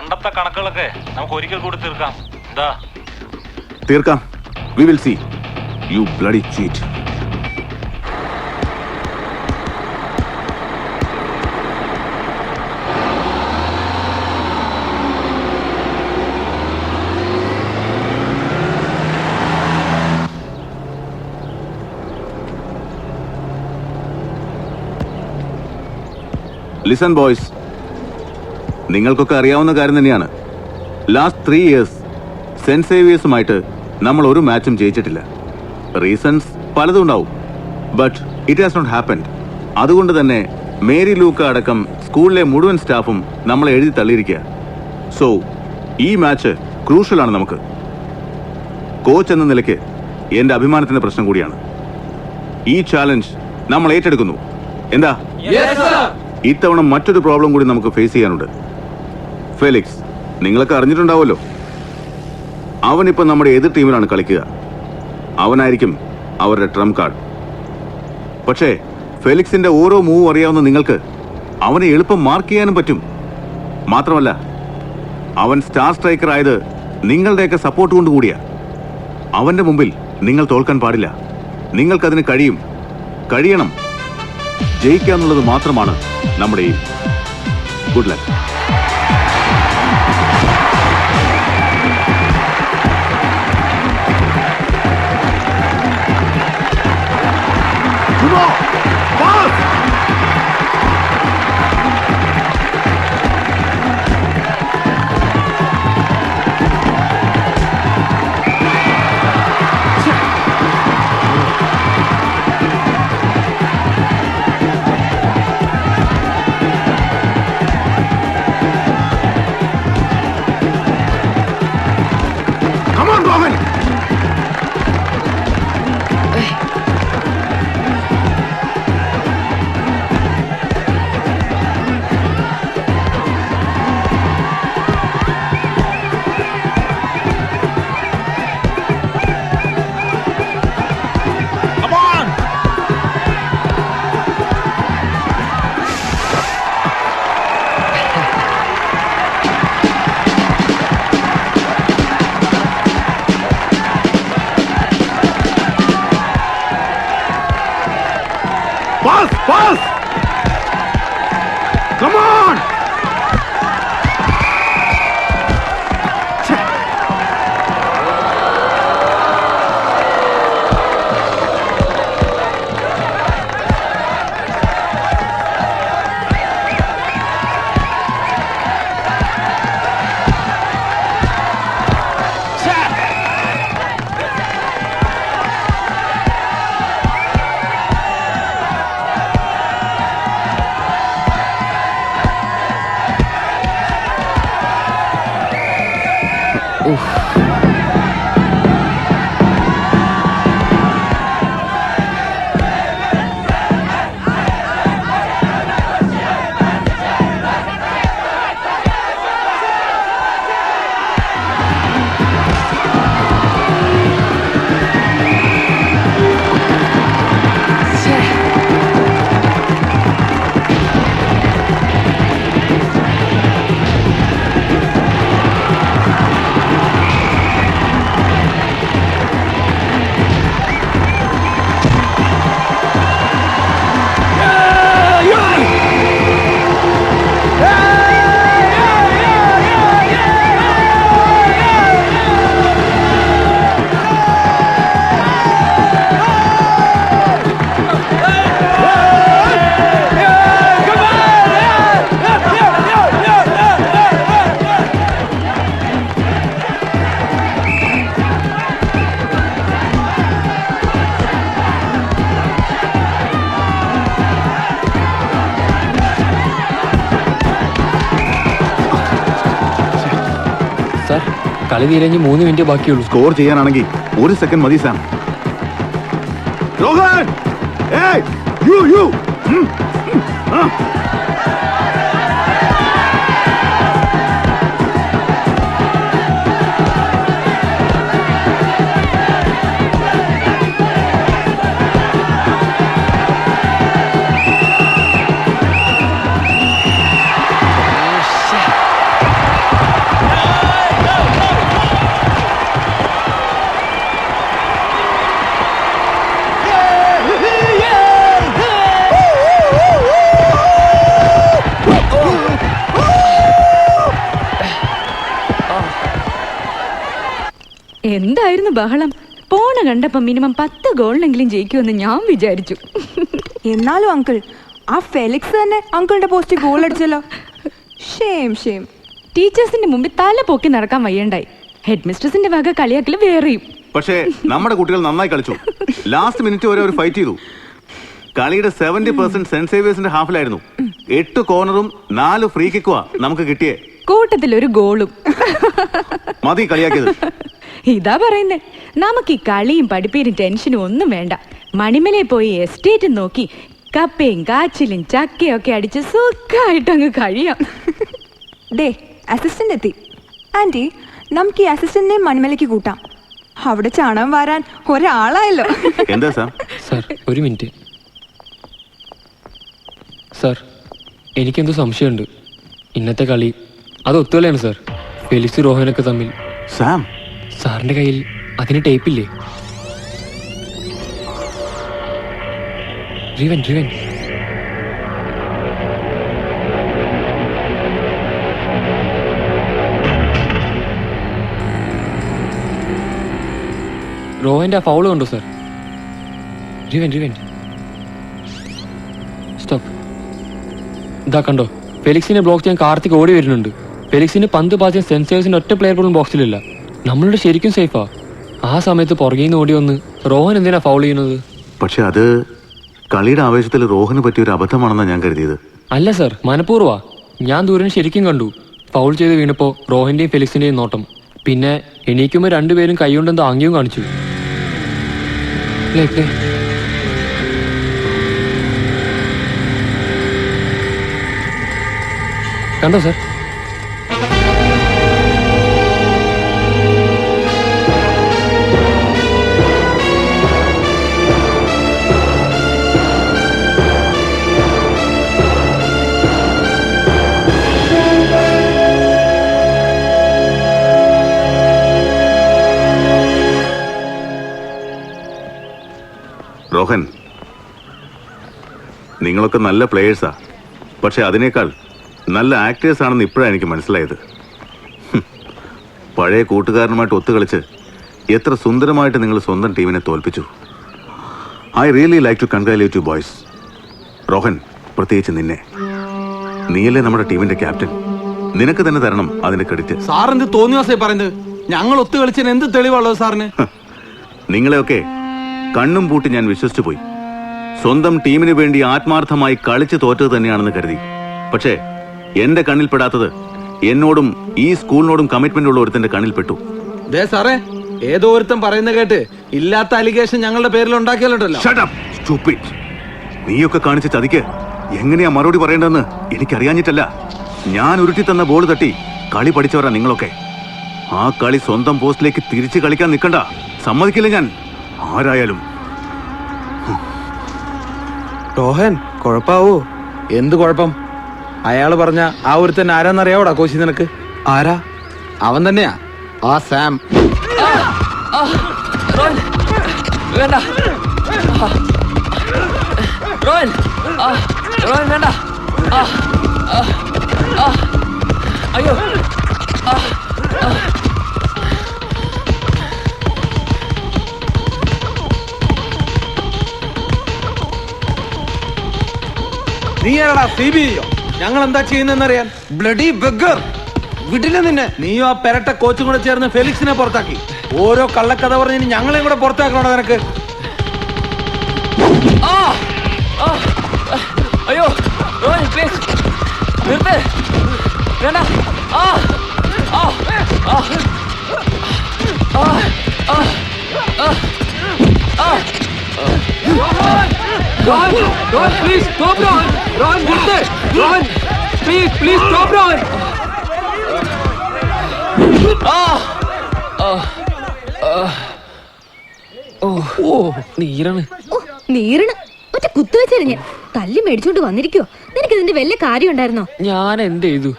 പണ്ടത്തെ കണക്കുകളൊക്കെ നമുക്ക് ഒരിക്കൽ കൂടി തീർക്കാം. എന്താ? തീർക്കാം. We will see. You bloody cheat. Listen boys, നിങ്ങൾക്കൊക്കെ അറിയാവുന്ന കാര്യം തന്നെയാണ്. ലാസ്റ്റ് 3 years സെന്റ് സേവിയേഴ്സുമായിട്ട് നമ്മൾ ഒരു മാച്ചും ജയിച്ചിട്ടില്ല. റീസൺസ് പലതും ഉണ്ടാവും, but it has not happened. അതുകൊണ്ട് തന്നെ മേരി ലൂക്ക അടക്കം സ്കൂളിലെ മുഴുവൻ സ്റ്റാഫും നമ്മളെ എഴുതി തള്ളിയിരിക്കുക. സോ ഈ മാച്ച് ക്രൂഷ്യലാണ് നമുക്ക്. കോച്ച് എന്ന നിലയ്ക്ക് എന്റെ അഭിമാനത്തിന്റെ പ്രശ്നം കൂടിയാണ്. ഈ ചാലഞ്ച് നമ്മൾ ഏറ്റെടുക്കുന്നു. എന്താ? ഇത്തവണ മറ്റൊരു പ്രോബ്ലം കൂടി നമുക്ക് ഫേസ് ചെയ്യാനുണ്ട്. ഫെലിക്സ്, നിങ്ങളൊക്കെ അറിഞ്ഞിട്ടുണ്ടാവുമല്ലോ, അവനിപ്പോ നമ്മുടെ എതിർ ടീമിലാണ് കളിക്കുക. അവനായിരിക്കും അവരുടെ ട്രംപ് കാർഡ്. പക്ഷേ ഫെലിക്സിന്റെ ഓരോ മൂവ് അറിയാവുന്ന നിങ്ങൾക്ക് അവനെ എളുപ്പം മാർക്ക് ചെയ്യാനും പറ്റും. മാത്രമല്ല, അവൻ സ്റ്റാർ സ്ട്രൈക്കർ ആയത് നിങ്ങളുടെയൊക്കെ സപ്പോർട്ട് കൊണ്ടുകൂടിയാ. അവന്റെ മുമ്പിൽ നിങ്ങൾ തോൽക്കാൻ പാടില്ല. നിങ്ങൾക്കതിന് കഴിയണം. ജയിക്കാന്നുള്ളത് മാത്രമാണ് നമ്മുടെ ഈ good luck. Pass! Come on! കളി തീരഞ്ഞ് 3 മിനിറ്റ് ബാക്കിയുള്ളൂ. സ്കോർ ചെയ്യാനാണെങ്കിൽ 1 സെക്കൻഡ് മതി സാം. രോഹൻ, you. എന്തായിരുന്നു ബഹളം? പോണ കണ്ടപ്പോ മിനിമം 10 ഗോളിനെങ്കിലും ജയിക്കുമെന്ന് ഞാൻ വിചാരിച്ചു. എന്നാലും അങ്കിൾ, ആ ഫെലിക്സ് തന്നെ അങ്കിളിന്റെ പോസ്റ്റ് ഗോൾ അടിച്ചല്ലോ. ഷേം ഷേം. ടീച്ചേഴ്സിന്റെ മുമ്പിൽ തല പൊക്കി നടക്കാൻ വയ്യണ്ടായി. ഹെഡ് മിസ്ട്രസിന്റെ വക കളിയാക്കല് വേറെയും. പക്ഷേ നമ്മുടെ കുട്ടികൾ നന്നായി കളിച്ചു. ലാസ്റ്റ് മിനിറ്റ് വരെ ഒരു ഫൈറ്റ് ചെയ്തു. കളിയുടെ 70% സെന്റ് സേവിയേഴ്സിന്റെ ഹാഫിലായിരുന്നു. 8 കോർണറും 4 ഫ്രീ കിക്കുവാ നമുക്ക് കിട്ടിയേ. കൂട്ടത്തിൽ ഒരു ഗോളും. മതി കളിയാക്കിയത്. ഇതാ പറയുന്നേ, നമുക്ക് ഈ കളിയും പഠിപ്പീരും ടെൻഷനും ഒന്നും വേണ്ട. മണിമലയിൽ പോയി എസ്റ്റേറ്റ് നോക്കി കപ്പയും കാച്ചിലും ചക്കയും ഒക്കെ അടിച്ച് സുഖമായിട്ട് അങ്ങ് കഴിയാം. ദേ അസിസ്റ്റന്റ് എത്തി. ആന്റി, നമുക്ക് ഈ അസിസ്റ്റന്റിനെ മണിമലയ്ക്ക് കൂട്ടാം. അവിടെ ചാണകം വാരാൻ ഒരാളായല്ലോ. എന്താ സാർ? സാർ ഒരു മിനിറ്റ്. സാർ എനിക്കെന്തോ സംശയമുണ്ട്. ഇന്നത്തെ കളി അത് ഒത്തുകളിയാണ് സാർ. ഫെലിക്സ് റോഹനൊക്കെ തമ്മിൽ. സാം, സാറിന്റെ കയ്യിൽ അതിന് ടേപ്പില്ലേ? റിവൻ റിവൻ റോഹന്റെ ആ ഫൗള് കണ്ടോ സാർ? റിവൻ റിവൻ സ്റ്റോപ്പ്. ഇതാ കണ്ടോ, ഫെലിക്സിനെ ബ്ലോക്ക് ചെയ്യാൻ കാർത്തിക് ഓടി വരുന്നുണ്ട്. ഫെലിക്സിന് പന്ത് പാസ് ചെയ്യാൻ സെൻസേഴ്സിന്റെ ഒറ്റ പ്ലെയർ പോലും ബോക്സിലില്ല. നമ്മളുടെ ശരിക്കും സേഫാ. ആ സമയത്ത് പുറകെ നിന്ന് ഓടി വന്ന് റോഹൻ എന്തിനാ ഫൗൾ ചെയ്യുന്നത്? പക്ഷെ അത് കളിയുടെ ആവേശത്തിൽ റോഹന് പറ്റിയ ഒരു അബദ്ധമാണെന്നാണ് ഞാൻ കരുതിയത്. അല്ല സാർ, മനഃപൂർവ്വ. ഞാൻ ദൂരം ശരിക്കും കണ്ടു. ഫൗൾ ചെയ്ത് വീണപ്പോ റോഹന്റെയും ഫെലിക്സിന്റെയും നോട്ടം. പിന്നെ എണീക്കുമ്പോൾ രണ്ടുപേരും കൈകൊണ്ടെന്തോ ആംഗ്യവും കാണിച്ചു. Play play. കണ്ടോ സാർ? റോഹൻ, നിങ്ങളൊക്കെ നല്ല പ്ലേയേഴ്സാ. പക്ഷെ അതിനേക്കാൾ നല്ല ആക്ടേഴ്സ് ആണെന്ന് ഇപ്പോഴാണ് എനിക്ക് മനസ്സിലായത്. പഴയ കൂട്ടുകാരനുമായിട്ട് ഒത്തുകളിച്ച് എത്ര സുന്ദരമായിട്ട് നിങ്ങൾ സ്വന്തം ടീമിനെ തോൽപ്പിച്ചു. I really like to congratulate you boys. Rohan, പ്രത്യേകിച്ച് നിന്നെ. നീയല്ലേ നമ്മുടെ ടീമിന്റെ ക്യാപ്റ്റൻ. നിനക്ക് തന്നെ തരണം അതിന്റെ ക്രെഡിറ്റ്. സാറെന്ത് തോന്നിയാസേ പറയുന്നത്? ഞങ്ങൾ ഒത്തുകളിച്ചതിന് എന്ത് തെളിവുള്ളത് സാറിന്? നിങ്ങളെയൊക്കെ കണ്ണും പൂട്ടി ഞാൻ വിശ്വസിച്ചു പോയി. സ്വന്തം ടീമിന് വേണ്ടി ആത്മാർത്ഥമായി കളിച്ച് തോറ്റത് തന്നെയാണെന്ന് കരുതി. പക്ഷേ എന്റെ കണ്ണിൽപ്പെടാത്തത് എന്നോടും ഈ സ്കൂളിനോടും കമ്മിറ്റ്മെന്റ് ഉള്ള ഒരുത്തന്റെ കണ്ണിൽപ്പെട്ടു. ദേ സാറേ, ഏതോ ഒരുത്തൻ പറയുന്ന കേട്ട് ഇല്ലാത്ത അലിഗേഷൻ ഞങ്ങളുടെ പേരിൽ ഉണ്ടാക്കിയാലുണ്ടല്ലോ. Shut up, stupid. നീയൊക്കെ കാണിച്ച ചതിക്ക് എങ്ങനെയാ മറുപടി പറയേണ്ടതെന്ന് എനിക്കറിയാഞ്ഞിട്ടല്ല. ഞാൻ ഉരുട്ടി തന്ന ബോൾ തട്ടി കളി പഠിച്ചവരാ നിങ്ങളൊക്കെ. ആ കളി സ്വന്തം പോസ്റ്റിലേക്ക് തിരിച്ചു കളിക്കാൻ നിൽക്കണ്ട. സമ്മതിക്കില്ല ഞാൻ, ആരായാലും. റോഹൻ, കുഴപ്പാവോ? എന്ത് കുഴപ്പം? അയാള് പറഞ്ഞ ആ ഒരുത്തൻ ആരാന്നറിയാവോടാ കോശി നിനക്ക്? ആരാ? അവൻ തന്നെയാ, ആ സാം. വേണ്ട റോഹൻ, റോഹൻ വേണ്ട. അയ്യോ. നീ ആരാടാ? CBI-യോ? ഞങ്ങൾ എന്താ ചെയ്യുന്നറിയാൻ? ബ്ലഡി ബെഗർ, വിടില്ല നിന്നെ. നീയോ ആ പെരട്ട കോച്ചും കൂടെ ചേർന്ന് ഫെലിക്സിനെ പുറത്താക്കി. ഓരോ കള്ളക്കഥ പറഞ്ഞ് ഞങ്ങളെയും കൂടെ പുറത്താക്കണോ നിനക്ക്? അയ്യോ റോഹൻ, പ്ലീസ് നിർത്ത്. വേണ്ട. Rohan, please stop, Rohan. Rohan, നിർത്ത്. Rohan, please stop, Rohan. നീരാണ്. നീരണ് ഒറ്റ കുത്തുവെച്ചെറിഞ്ഞ് തല്ലി മേടിച്ചോണ്ട് വന്നിരിക്കോ? നിനക്ക് ഇതിന്റെ വല്ല കാര്യം ഉണ്ടായിരുന്നോ? ഞാൻ എന്ത് ചെയ്തു?